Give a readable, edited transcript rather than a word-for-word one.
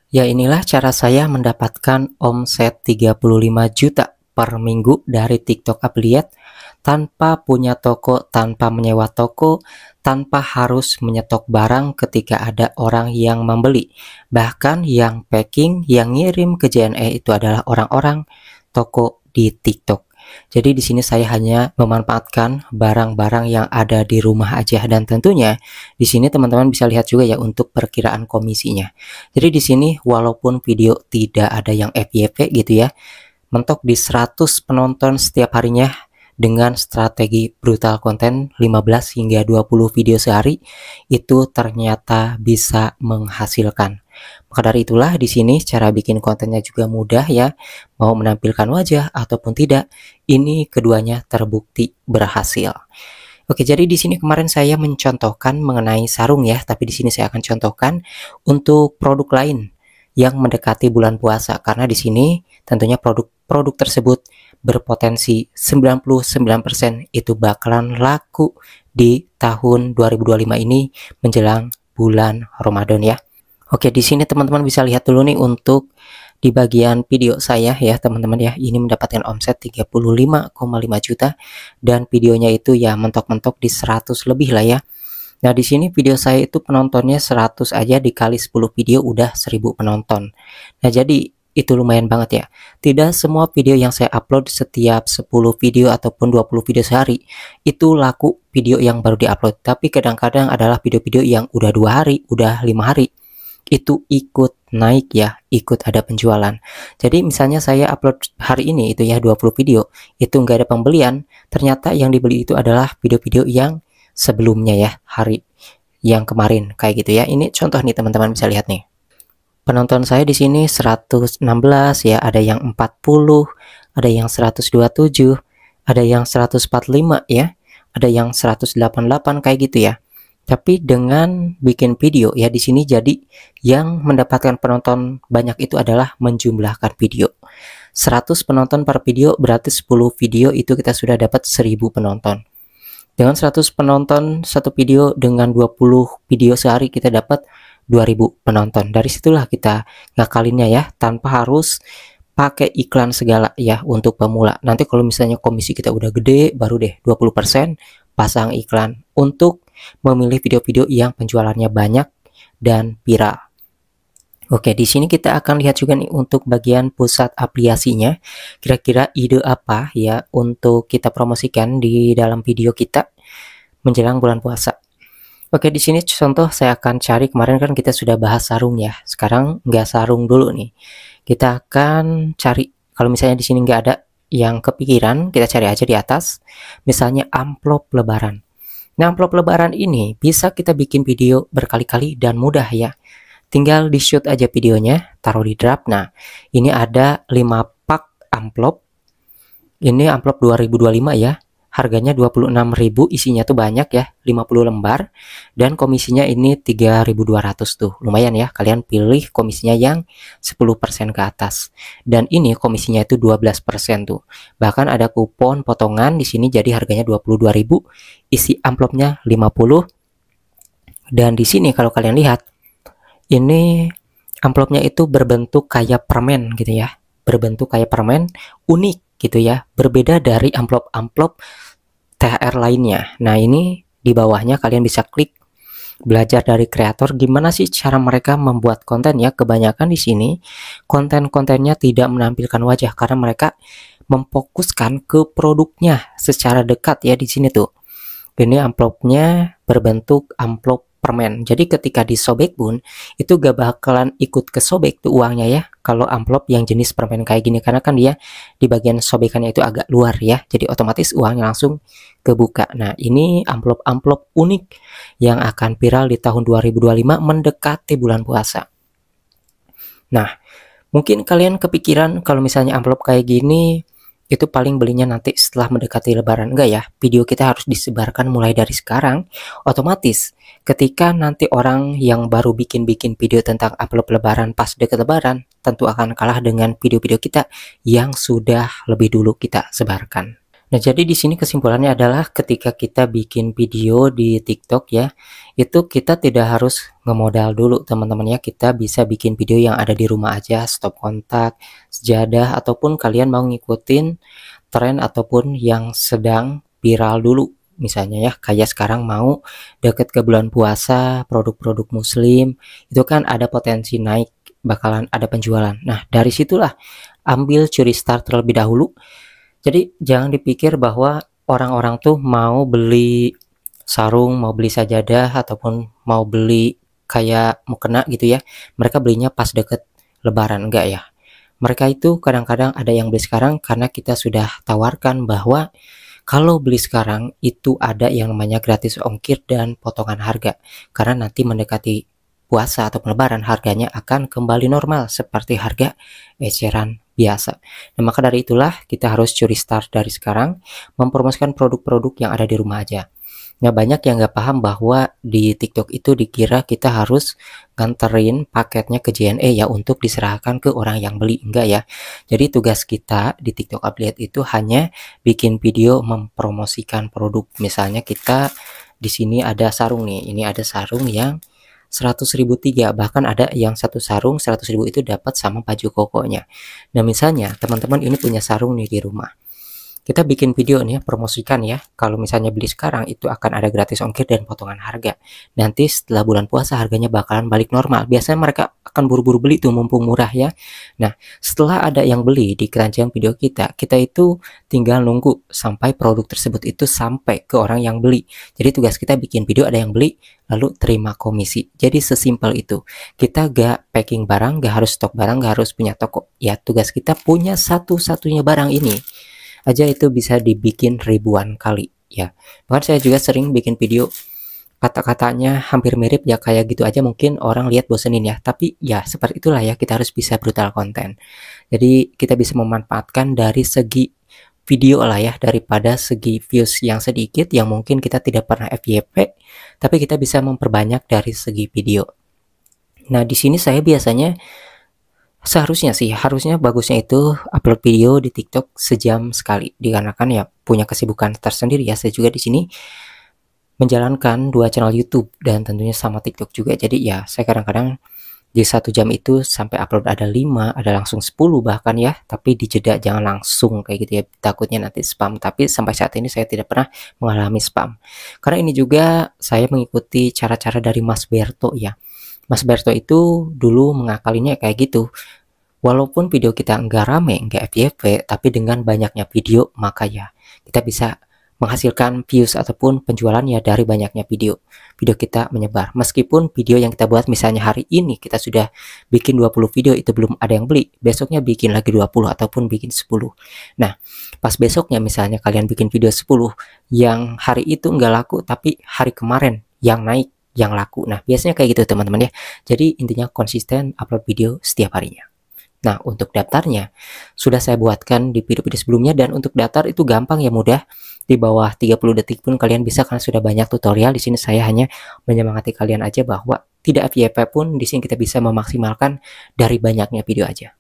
Ya, inilah cara saya mendapatkan omset 35 juta per minggu dari TikTok Affiliate tanpa punya toko, tanpa menyewa toko, tanpa harus menyetok barang ketika ada orang yang membeli. Bahkan yang packing, yang ngirim ke JNE itu adalah orang-orang toko di TikTok. Jadi di sini saya hanya memanfaatkan barang-barang yang ada di rumah aja, dan tentunya di sini teman-teman bisa lihat juga ya untuk perkiraan komisinya. Jadi di sini walaupun video tidak ada yang FYP gitu ya, mentok di 100 penonton setiap harinya dengan strategi brutal konten 15 hingga 20 video sehari, itu ternyata bisa menghasilkan. Maka dari itulah di sini cara bikin kontennya juga mudah ya. Mau menampilkan wajah ataupun tidak, ini keduanya terbukti berhasil. Oke, jadi di sini kemarin saya mencontohkan mengenai sarung ya, tapi di sini saya akan contohkan untuk produk lain yang mendekati bulan puasa, karena di sini tentunya produk-produk tersebut berpotensi 99% itu bakalan laku di tahun 2025 ini menjelang bulan Ramadan ya. Oke, di sini teman-teman bisa lihat dulu nih untuk di bagian video saya ya teman-teman ya. Ini mendapatkan omset 35,5 juta dan videonya itu ya mentok-mentok di 100 lebih lah ya. Nah, di sini video saya itu penontonnya 100 aja dikali 10 video udah 1000 penonton. Nah, jadi itu lumayan banget ya. Tidak semua video yang saya upload setiap 10 video ataupun 20 video sehari itu laku video yang baru diupload, tapi kadang-kadang adalah video-video yang udah 2 hari, udah 5 hari itu ikut naik ya, ikut ada penjualan. Jadi misalnya saya upload hari ini itu ya 20 video, itu nggak ada pembelian, ternyata yang dibeli itu adalah video-video yang sebelumnya ya, hari yang kemarin kayak gitu ya. Ini contoh nih teman-teman bisa lihat nih. Penonton saya di sini 116 ya, ada yang 40, ada yang 127, ada yang 145 ya, ada yang 188 kayak gitu ya. Tapi dengan bikin video ya di sini jadi yang mendapatkan penonton banyak itu adalah menjumlahkan video. 100 penonton per video berarti 10 video itu kita sudah dapat 1000 penonton. Dengan 100 penonton satu video dengan 20 video sehari kita dapat 2000 penonton. Dari situlah kita ngakalinnya ya, tanpa harus pakai iklan segala ya untuk pemula. Nanti kalau misalnya komisi kita udah gede baru deh 20% pasang iklan untuk memilih video-video yang penjualannya banyak dan viral. Oke, di sini kita akan lihat juga nih untuk bagian pusat aplikasinya. Kira-kira ide apa ya untuk kita promosikan di dalam video kita menjelang bulan puasa. Oke, di sini contoh saya akan cari, kemarin kan kita sudah bahas sarung ya. Sekarang nggak sarung dulu nih. Kita akan cari, kalau misalnya di sini nggak ada yang kepikiran, kita cari aja di atas. Misalnya amplop lebaran. Nah, amplop lebaran ini bisa kita bikin video berkali-kali dan mudah ya. Tinggal di shoot aja videonya, taruh di draft. Nah, ini ada 5 pak amplop. Ini amplop 2025 ya. Harganya 26.000, isinya tuh banyak ya, 50 lembar. Dan komisinya ini 3.200 tuh. Lumayan ya, kalian pilih komisinya yang 10% ke atas. Dan ini komisinya itu 12% tuh. Bahkan ada kupon potongan di sini jadi harganya 22.000, isi amplopnya 50. Dan di sini kalau kalian lihat, ini amplopnya itu berbentuk kayak permen gitu ya. Berbentuk kayak permen, unik gitu ya. Berbeda dari amplop-amplop THR lainnya. Nah, ini di bawahnya kalian bisa klik belajar dari kreator gimana sih cara mereka membuat konten ya. Kebanyakan di sini konten-kontennya tidak menampilkan wajah karena mereka memfokuskan ke produknya secara dekat ya di sini tuh. Ini amplopnya berbentuk amplop permen. Jadi ketika disobek pun itu gak bakalan ikut kesobek tuh uangnya ya. Kalau amplop yang jenis permen kayak gini, karena kan dia di bagian sobekannya itu agak luar ya. Jadi otomatis uangnya langsung kebuka. Nah, ini amplop-amplop unik yang akan viral di tahun 2025 mendekati bulan puasa. Nah, mungkin kalian kepikiran kalau misalnya amplop kayak gini itu paling belinya nanti setelah mendekati lebaran. Enggak ya, video kita harus disebarkan mulai dari sekarang. Otomatis ketika nanti orang yang baru bikin video tentang amplop lebaran pas deket lebaran, tentu akan kalah dengan video-video kita yang sudah lebih dulu kita sebarkan. Nah, jadi di sini kesimpulannya adalah ketika kita bikin video di TikTok ya, itu kita tidak harus ngemodal dulu teman-teman ya. Kita bisa bikin video yang ada di rumah aja, stop kontak, sejadah, ataupun kalian mau ngikutin tren ataupun yang sedang viral dulu. Misalnya ya, kayak sekarang mau deket ke bulan puasa, produk-produk muslim, itu kan ada potensi naik, bakalan ada penjualan. Nah, dari situlah ambil curi start terlebih dahulu. Jadi jangan dipikir bahwa orang-orang tuh mau beli sarung, mau beli sajadah, ataupun mau beli kayak mukena gitu ya. Mereka belinya pas deket lebaran, enggak ya. Mereka itu kadang-kadang ada yang beli sekarang karena kita sudah tawarkan bahwa kalau beli sekarang itu ada yang namanya gratis ongkir dan potongan harga. Karena nanti mendekati puasa atau lebaran harganya akan kembali normal seperti harga eceran biasa. Nah, maka dari itulah kita harus curi start dari sekarang, mempromosikan produk-produk yang ada di rumah aja. Nah, banyak yang nggak paham bahwa di TikTok itu dikira kita harus nganterin paketnya ke JNE ya untuk diserahkan ke orang yang beli. Enggak ya. Jadi tugas kita di TikTok Affiliate itu hanya bikin video mempromosikan produk. Misalnya kita di sini ada sarung nih. Ini ada sarung yang 100.000 tiga, bahkan ada yang satu sarung 100.000 itu dapat sama baju kokonya. Nah, misalnya teman-teman ini punya sarung nih di rumah, kita bikin video nih promosikan ya, kalau misalnya beli sekarang itu akan ada gratis ongkir dan potongan harga. Nanti setelah bulan puasa harganya bakalan balik normal. Biasanya mereka akan buru-buru beli tuh mumpung murah ya. Nah, setelah ada yang beli di keranjang video kita itu tinggal nunggu sampai produk tersebut itu sampai ke orang yang beli. Jadi tugas kita bikin video ada yang beli lalu terima komisi. Jadi sesimpel itu. Kita gak packing barang, gak harus stok barang, gak harus punya toko. Ya, tugas kita punya satu-satunya barang ini aja itu bisa dibikin ribuan kali ya. Bahkan saya juga sering bikin video kata-katanya hampir mirip ya, kayak gitu aja mungkin orang lihat bosenin ya, tapi ya seperti itulah ya, kita harus bisa brutal konten. Jadi kita bisa memanfaatkan dari segi video lah ya, daripada segi views yang sedikit yang mungkin kita tidak pernah FYP, tapi kita bisa memperbanyak dari segi video. Nah, di sini saya biasanya seharusnya sih, harusnya bagusnya itu upload video di TikTok sejam sekali, dikarenakan ya punya kesibukan tersendiri ya. Saya juga di sini menjalankan 2 channel YouTube dan tentunya sama TikTok juga. Jadi ya saya kadang-kadang di 1 jam itu sampai upload ada 5, ada langsung 10 bahkan ya. Tapi dijeda, jangan langsung kayak gitu ya, takutnya nanti spam. Tapi sampai saat ini saya tidak pernah mengalami spam. Karena ini juga saya mengikuti cara-cara dari Mas Berto ya. Mas Berto itu dulu mengakalinya kayak gitu. Walaupun video kita nggak rame, nggak FYP, tapi dengan banyaknya video, maka ya kita bisa menghasilkan views ataupun penjualan ya dari banyaknya video. Video kita menyebar. Meskipun video yang kita buat misalnya hari ini kita sudah bikin 20 video itu belum ada yang beli, besoknya bikin lagi 20 ataupun bikin 10. Nah, pas besoknya misalnya kalian bikin video 10 yang hari itu nggak laku, tapi hari kemarin yang naik, yang laku. Nah, biasanya kayak gitu teman-teman ya. Jadi intinya konsisten upload video setiap harinya. Nah, untuk daftarnya sudah saya buatkan di video-video sebelumnya, dan untuk daftar itu gampang ya, mudah. Di bawah 30 detik pun kalian bisa karena sudah banyak tutorial. Di sini saya hanya menyemangati kalian aja bahwa tidak FYP pun di sini kita bisa memaksimalkan dari banyaknya video aja.